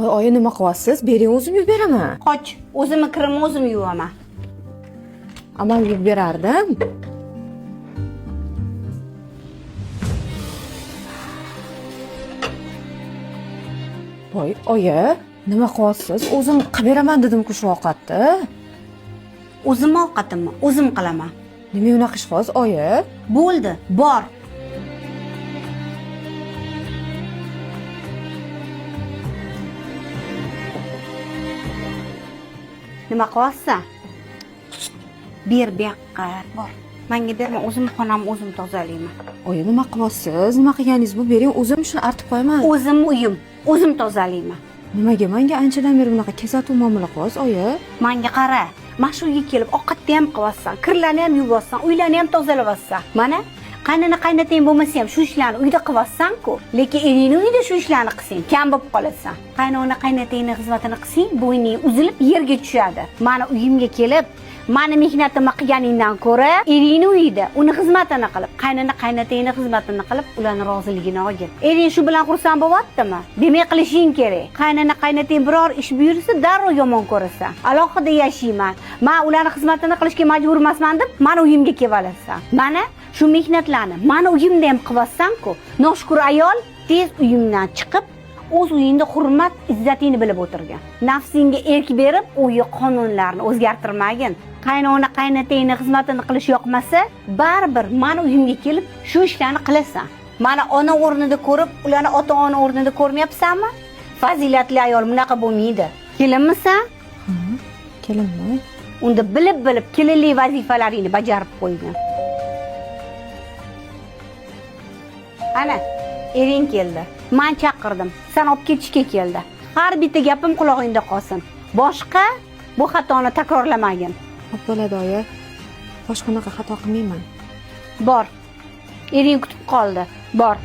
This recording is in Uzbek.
Voy, oyi nima qilyapsiz? Bering, o'zim yuvib beraman. Qoch, o'zimni kirimni o'zim yuvaman. Amal yuvib berardim. Voy, oyi, nima qilyapsiz? O'zim qilib beraman dedim-ku shu ovqatni. O'zim ovqatimni o'zim qilaman. Nima unaqa ish qilyapsiz, oyi? Bo'ldi, bor. Nima qilyapsan? Ber bu yoqqa, bor. Menga berma, o'zim xonamni o'zim tozalayman. Oyi, nima qilyapsiz? Nima qilganingiz bu? Bering, o'zim shuni artib qo'yaman. O'zim uyim, o'zim tozalayman. Nimaga menga anchadan beri bunaqa kesatuv muomala qilyapsiz, oyi? Menga qara. Mana shu uyga kelib ovqatni ham qilyapsan, kirlarni ham yuvyapsan, uylarni ham tozalayapsan. Mana qaynona qaynotang bo'lmasa ham shu ishlarni uyda qilyapsan-ku. Lekin eringni uyida shu ishlarni qilsang, kam bo'lib qolasan. Qaynona qaynotangning xizmatini qilsang, bo'yning uzilib yerga tushadi. Mana uyimga kelib, meni mehnatimni qilganingdan ko'ra, eringni uyida uni xizmatini qilib, qaynona qaynotangning xizmatini qilib, ularning roziligini olgin. Ering shu bilan xursand bo'lyaptimi? Demak qilishing kerak. Qaynona qaynotang biror ish buyursa, darrov yomon ko'rasan. Alohida yashayman. Men ularning xizmatini qilishga majbur emasman deb, meni uyimga kelib olasan. Mana shu mehnatlarni meni uyimda ham qilyapsan-ku. Noshkur ayol tez uyimdan chiqib, o'z uyingda hurmat, izzatingni bilib o'tirgan. Nafsingga erk berib, uyi qonunlarni o'zgartirmagin. Qaynona qaynotangning xizmatini qilish yoqmasa, baribir meni uyimga kelib shu ishlarni qilasan. Mana ona o'rnida ko'rib, ularni ota-ona o'rnida ko'rmayapsanmi? Fazilatli ayol bunaqa bo'lmaydi. Kelinmisan? Kelinman. Unda bilib kelinlik vazifalaringni bajarib qo'ygin. Ana, ering keldi. Men chaqirdim. Sen olib ketishga keldi. Har bitta gapim quloqingda qolsin. Boshqa bu xatoni takrorlamagin. Xo'p bo'ladi, oyi. Boshqa xato qilmayman. Bor. Ering kutib qoldi. Bor.